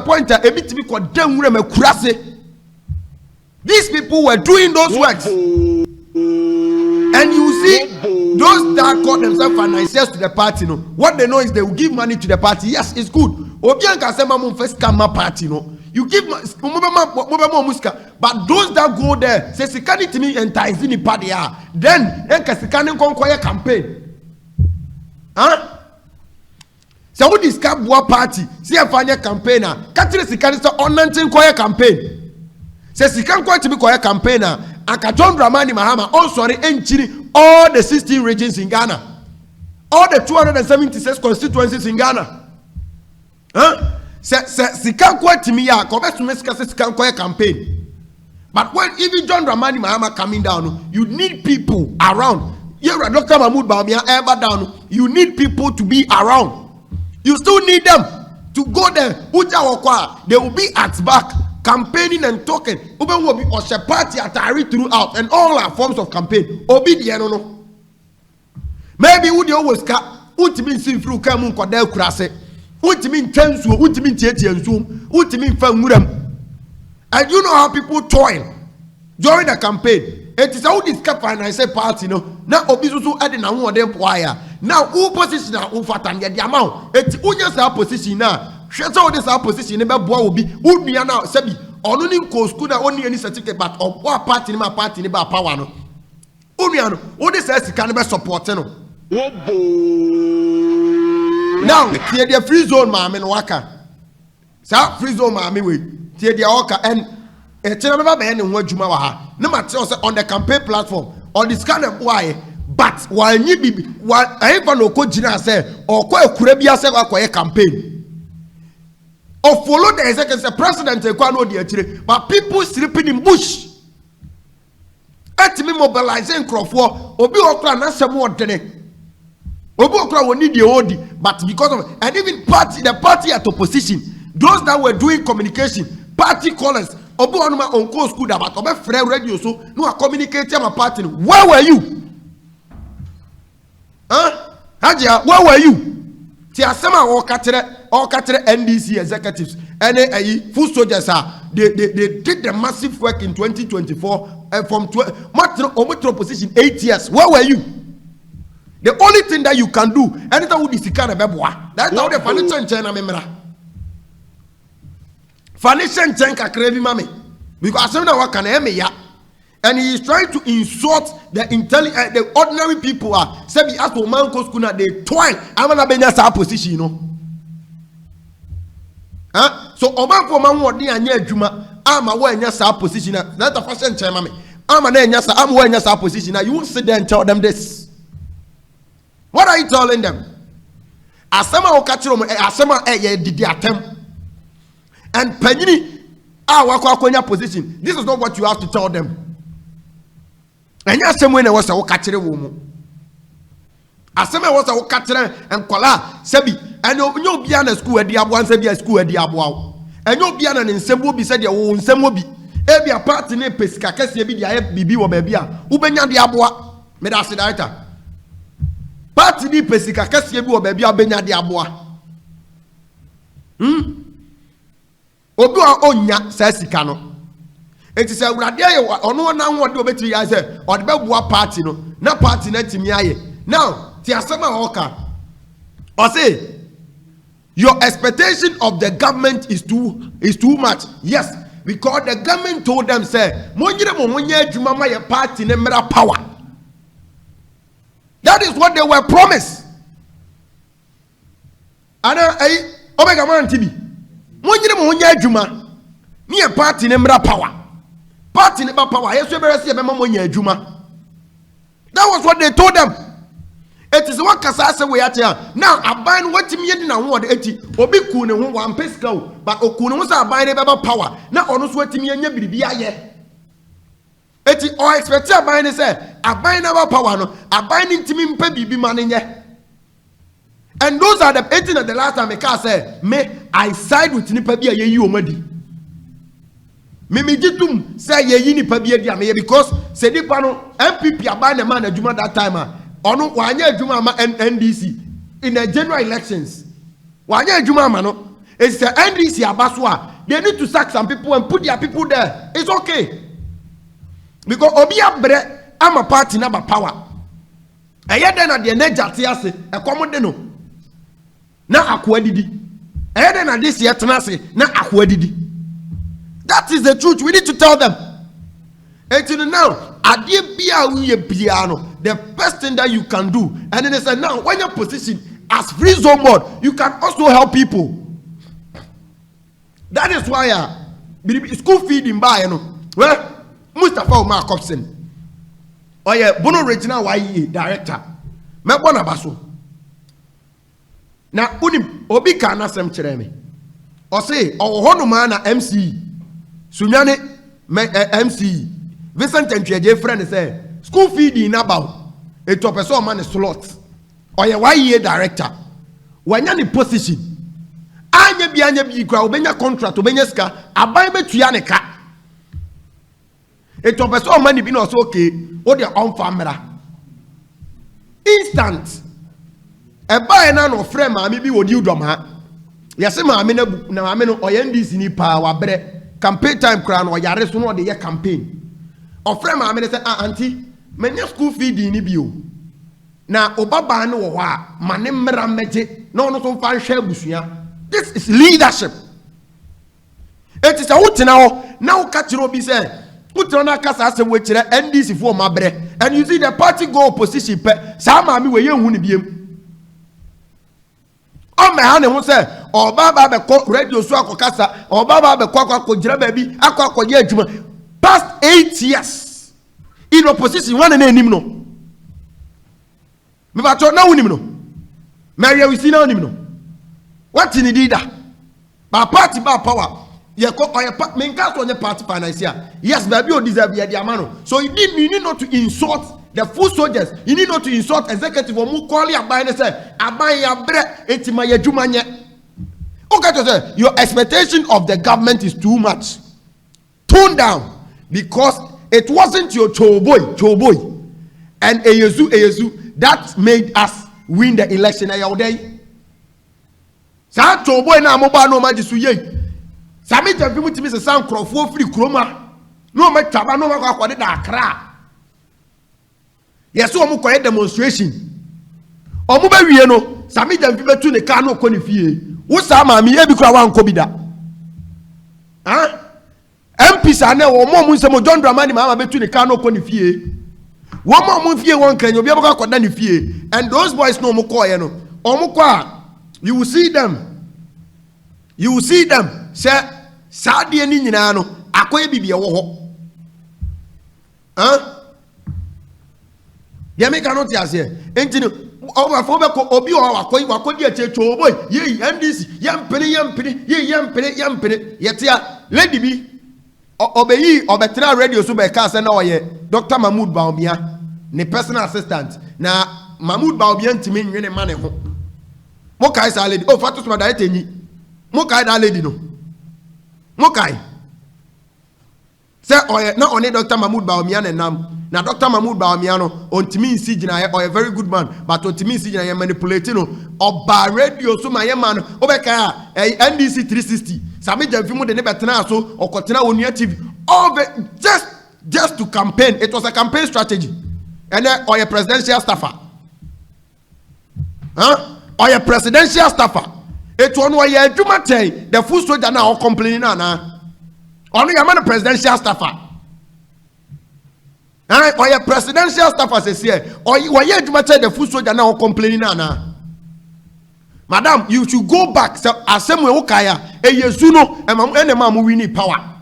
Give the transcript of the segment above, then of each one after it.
my point a bit to be condemned with a crassy. These people were doing those works. And you see, those that call themselves financiers to the party, no, what they know is they will give money to the party. Yes, it's good. Obianka say mama first come party, no. You give but those that go there say sikani to me entice in the party, then sikani conquer campaign. Huh? So who discuss what party? See a final campaigner. Catherine sikani so on 19 campaign. Says he can't quite be a campaigner. And John Dramani Mahama also entering all the 16 regions in Ghana, all the 276 constituencies in Ghana. Huh? Says he can't quite me. Come to make a campaign. But when even John Dramani Mahama coming down, you need people around. You're a Dr. Mahmoud Bawumia ever down. You need people to be around. You still need them to go there. They will be at back. Campaigning and talking. Uben will be Osha party atari throughout and all our forms of campaign. No. Maybe would you always cut ultimate sin through Kamun Kodel Krase, ultimate tensu, ultimate tietty and zoom, ultimate famudam. And you know how people toil during the campaign. It is how this cap and I say party, no. Now Obisu adding a more than choir. Now who position now Ufatan get the amount. It's Unyas our position now. Shut all this opposition never will be would be now sebi only could only any certificate but of what party my party about power no Uniano what this says can be support no now here the free zone ma men waka sa free zone ma me we here the waka and e tell me ba en ho adwuma wa ha no matter say on the campaign platform on this kind of why but why you be why I no ko gina say or ko akura bia say akoye campaign. Or follow the executive president, but people sleeping in bush. At me mobilizing Crawford, Obi Okra na some more than Obi Okra will need the OD, but because of and even the party at opposition, those that were doing communication, party callers, Obi Onuma on course school about Obi Frere radio so no are communicating my party. Where were you? Huh? Hajia, where were you? Tiasema all Katara NDC executives and full soldiers they did the massive work in 2024 and from Ometro position 8 years. Where were you? The only thing that you can do anytime with this kind of beboa that's how the financial chain memra financial chain kakrevi mame because I what can ya and he is trying to insult the the ordinary people say be ask for manko skuna they toil amana benya sa position you know. Huh? So oman for man wodi anya adwuma ama wo anya sa position na the fashion chain mame ama na anya sa ama wo anya sa position you won't sit there and tell them this. What are you telling them? Asema o kachiro mo asema didi atem and panyini wako akonya position. This is not what you have to tell them. And yes, someone was a catcher woman. As some was a catcher and kola, sebi, and no piano school at the Abuan Sabia school at the Abuao. And no piano in Sembo be said your own Semobi. Every party in Pesca, Cassia be the BB or Babia, Ubenya the Abua, Medasidata. Party ni Pesca, Cassia or Babia Benya the Abua. Obua Onya says Sicano. It is a radio or no one now what do better as a or the Babua party no, not party net to me. Now, Tiasama Oka or say your expectation of the government is too much. Yes, because the government told them say Monye party nemera power. That is what they were promised. And Omega Man TV. Monye Juma near party nemera power. Party nemera power. Yes, that was what they told them. It is what Kasasa we are here. Now, I bind what me and now what 80 Obi Kune one pesco, but Okuna was a bind about power. Now, on what me and you be ye. It is all expect a bind say, I bind about power, no, I bind into me be money. And those are the 18 at the last time I can say, me, I side with Nipabia you already. Mimi jitum say ye Nipabia dia because say the panel MPP are buying a man a Juma that time. Ono wanya adwuma ma NDC in the general elections wanya adwuma ma no It's the NDC Abaswa. They need to sack some people and put their people there. It's okay. Because Obia Bre, I'm a party number power. And yet then at the end Jatiase, a common deno. Na akwedidi. And yet then at this year Tanase, na akwedidi. That is the truth. We need to tell them. Until now, the best thing that you can do. And then they said, now when you're positioned as free zone board, you can also help people. That is why school feeding by well, Mustafa Omar Kopsen or Bono Regional YE director. Mebona Baso. Now unim obi kana sem chereme. Or say or honumana MC Sunyane MC Vincent and J friend say school feeding about a top person man slot or a YE director. When you're in position. Anya bi kwa obenya contract obenya ska aban betua ne ka eto person o mani bi na so okay o de on famra instant e buy na no frame maami bi wodi udom ha yesi maami na maami no oyendisi ni pa wa bre campaign time kra no yare so no de ye campaign o frame maami say auntie menya school feeding ni bi o na obaba no wo ho a mane mmra meje na ono so fa hwe abusua. This is leadership. It is a now. Now catch Robi say, put on a cassa NDC for my bread. And you see the party go opposition. Some army where you won't be him. Oh, my honey won't say, or Baba radio swako cassa, or Baba Quaco baby, Aqua Yejuma. Past 8 years in opposition, one and name no. Me bato na unim no. Maria we see na unim no. What in the leader? By party by power. You call your main cast on your party financier. Yes, baby, you deserve the amano. So you need not to insult the full soldiers. You need not to insult executive or mukoli abay and say, abay ya bre etimaya jumanye. Okay, to say your expectation of the government is too much. Tone down because it wasn't your Chooboi, and Eyezu that made us win the election. Sa Chooboi na moba no majisu ye. Sami javi mutimi se san krofo free kroma. No me taba no ma kwa da Accra. Yeso omu koye demonstration. Omu be wie no, sami javi betu ne ka no ko ne fie. Wo sa ma mi e bi kura wan ko bi da. MP sa na wo mo mu se mo John Dramani ma betu ne ka no ko ne fie. Wo mo mu fie won kan obi abaka kwada ne fie. And those boys no mo koye no. Omu kwa you will see them. You will see them. Say, Sadia ni nyina no, akoye bibia wo ho. Ye make cannot hear say. Enti no, overfo be ko obi o wakodi ache Chooboi. Ye NDC, yampene, ye yampene. Yetia lady bi obeyi obetra radio so be ka say na oye Dr. Mahmoud Baumia, ne personal assistant. Na Mahmoud Baumia ntimi nwene ma ne ho. Mokai sa lady. Oh, Fatus Madaite ni. Mokai da lady no. Mokai. Say oye na only Dr. Mahmoud Baumia ne nam. Na Dr. Mahmoud Baumia no ontimi nsi gina ye a very good man, but ontimi nsi gina ye manipulating no. Oba radio so ma ye man obeka NDC 360. Sami jamfimu de ne betena so okotena Onua TV. All just to campaign. It was a campaign strategy. And then oye presidential staffer. Or your presidential staffer. It one way you do the full soldier now complaining na. Only your man presidential staffer. Or your presidential staffer says here. Or you do the full soldier now complaining na. Madam, you should go back. So as same way okaya. Yesuno and mamu we need power.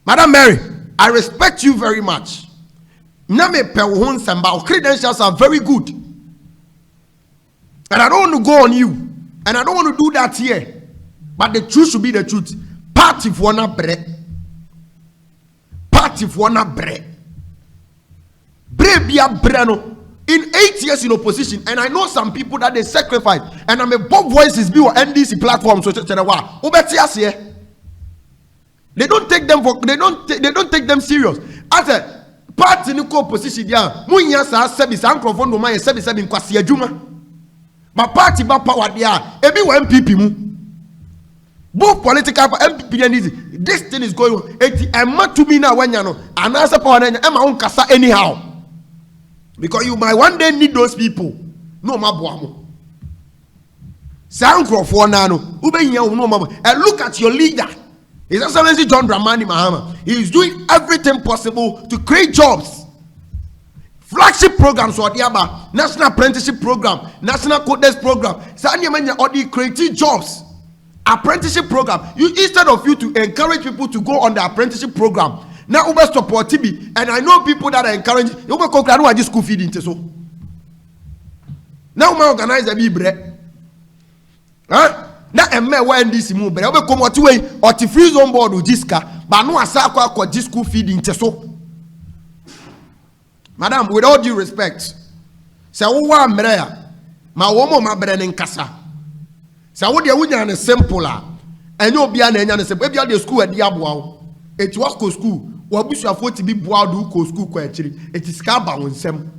Madam Mary, I respect you very much. Name pe samba. Credentials are very good. And I don't want to go on you. And I don't want to do that here. But the truth should be the truth. Party for na bre. Party for na bre. Brebia breno. In 8 years in opposition, and I know some people that they sacrifice, and I'm a Bob voices be on NDC platform. So they don't take them for they don't take them serious. As a party in opposition, yeah, munya sa sebi sa microphone no man sebi kwasi adwuma. but party ba power there ebi wa MPP mu both political MPP and this thing is going on eti emma to me na wanya no anasa power na emma won kasa anyhow because you might one day need those people no maboa mo Sankrofo na no ubenya wo no mabo and look at your leader. His Excellency John Dramani Mahama. He is doing everything possible to create jobs. Flagship programs for Diaba, National Apprenticeship Program, National Coders Program. Sanya or the creating jobs. Apprenticeship program. You instead of you to encourage people to go on the apprenticeship program. Now Uber support TB. And I know people that are encouraging Uber Kokra just school feeding so. Now we organize a bread. Huh? Na emme wa ndc mu bere obe komoti we oti free zone board ujiska ba no asa akwa school feeding teso. Madam, with all due respect, say wo wa mre ya ma wo mo ma bere ne nkasa. Say wo de wunya ne simple a enye obi a na enya ne simple. Ebi the school edi aboa wo. Eti wa ko school, wo busuafo ti bi boa do ko school ko akiri. Eti ska ba won nsem.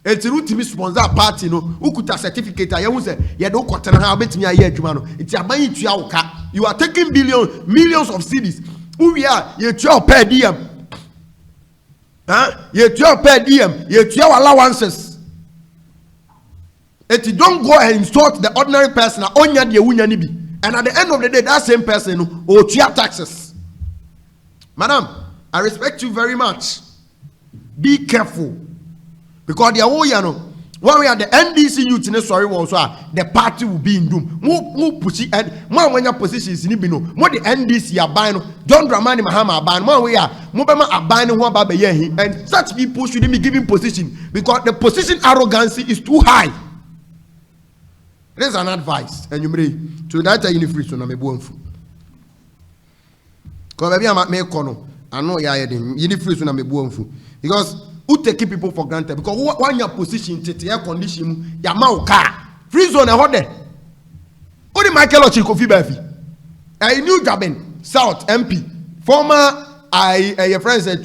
Eti rutimi sponsor party no ukuta certificate ayehu se ye do kwotena ha obetimi aye adwuma no eti aban tua wo ka you are taking millions of cedis we are ye tua per diem ye tua per diem ye tua allowances eti don't go and insult the ordinary person onya de wunya ni bi and at the end of the day that same person no o tua taxes. Madam, I respect you very much. Be careful. Because the Awoyano, when we are the NDC youth in the sorry was the party will be in doom. More pushy and more when your positions in Ibino, more the NDC are buying, John Dramani Mahama are buying, more we are, Mobama are buying one baby, and such people shouldn't be given position because the position arrogancy is too high. There's an advice, and you may to that free so I'm a born food. Because maybe I'm at me corner, I know you're free so I'm a born food because. Who take people for granted because one your position to air condition ya car free zone and there. Only Michael Ochikofi Bafi. I knew Jabin South MP former your friend is a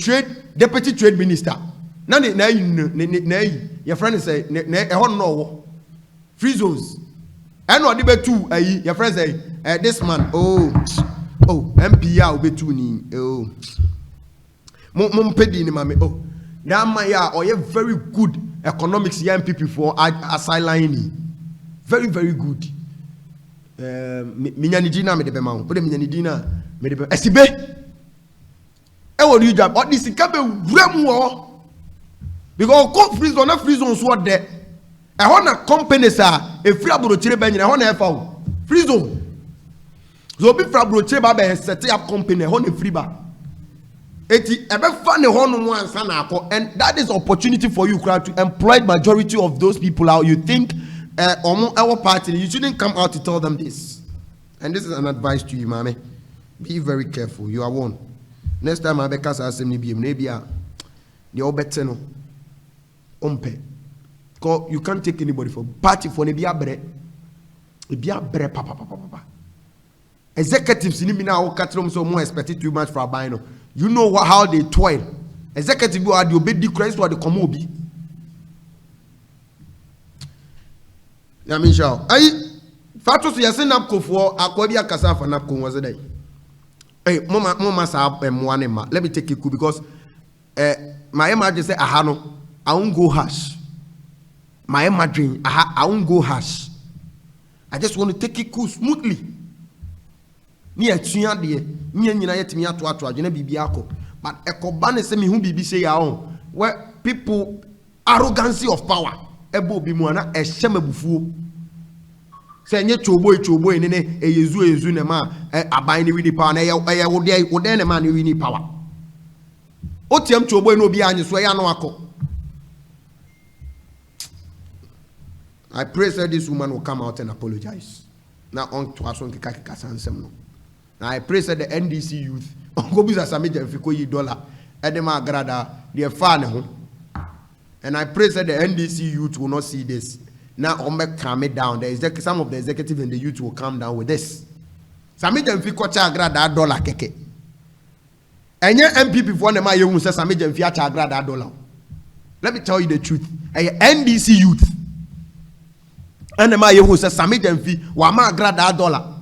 deputy trade minister. Nani your friend is a no free zones. And what debate two your friend say this man MP ya obetu ni mum pedi ni mame that man or you very good economics young people for asylum very good minyanidina me de be ma o de minyanidina me de be esibe e wo you job or this can be wrem wo because go free zone so there e ho na companies a e free abrochire be nyina ho na e fa o free zone so be free abrochire ba be set up company ho na free ba. And that is opportunity for you to employ majority of those people out. You think our party, you shouldn't come out to tell them this. And this is an advice to you, mommy. Be very careful. You are one. Next time I be cast as maybe the better no. Because you can't take anybody for party for papa. Executives in now so more expected too much for a bino. You know how they toil. Executive are the obey Christ or the comobi. Yamisha. Fatos yasin up for Aquabia Casafa Napco was a day. Hey, Mama Sab and Wanema. Let me take it cool because my emergency say, I won't go hash. My emergency, I won't go hash. I just want to take it cool smoothly. Near Chia dear, me and United me to Atrajana Bibiako. But Ekobane semi whom Bibi say our own, where people arrogancy of power, Ebo Bimuana, a shemabufu. Say, Chooboi Chooboi, Nene, a Yezu Nema, a binding with the power, a would then a man you need power. Otium Chooboi no be on your sway no. I pray that this woman will come out and apologize. Now on to us on Kakasan. I pray that the NDC youth go business a major $50 Edema Grada, their fan. And I pray that the NDC youth will not see this. Now Omek calm it down. Some of the executive and the youth will calm down with this. Samija Fikocha Grada dollar keke. And your MP before the Mayo says Samija Fiacha Grada dollar. Let me tell you the truth. A NDC youth. And the man who says Sami Demfi, Wama grada dollar.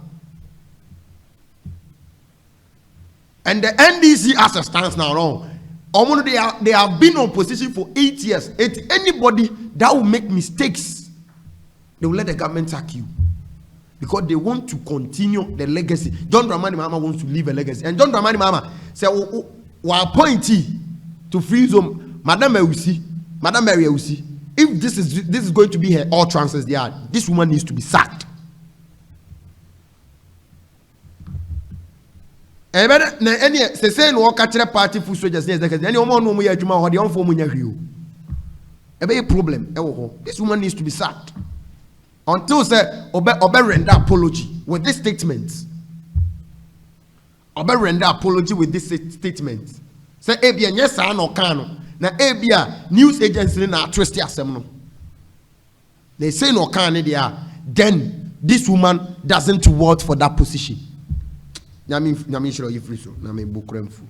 And the NDC as it stands now wrong. They have been on position for 8 years. Anybody that will make mistakes, they will let the government sack you. Because they want to continue the legacy. John Dramani Mama wants to leave a legacy. And John Dramani Mama said, we appointee to freeze home. Madam Mary Usi. If this is going to be her all chances there, this woman needs to be sacked. Any say no catch party full soldiers any woman no more juma or the on for munya a problem. This woman needs to be sacked. Until say obe render apology with this statement. Obe render apology with this statement. Say ebia nyesa no kano. Na ebia news agency na twist asem no. They say no can there. Then this woman doesn't work for that position. Nyami shiro yifriso na me bukremfu.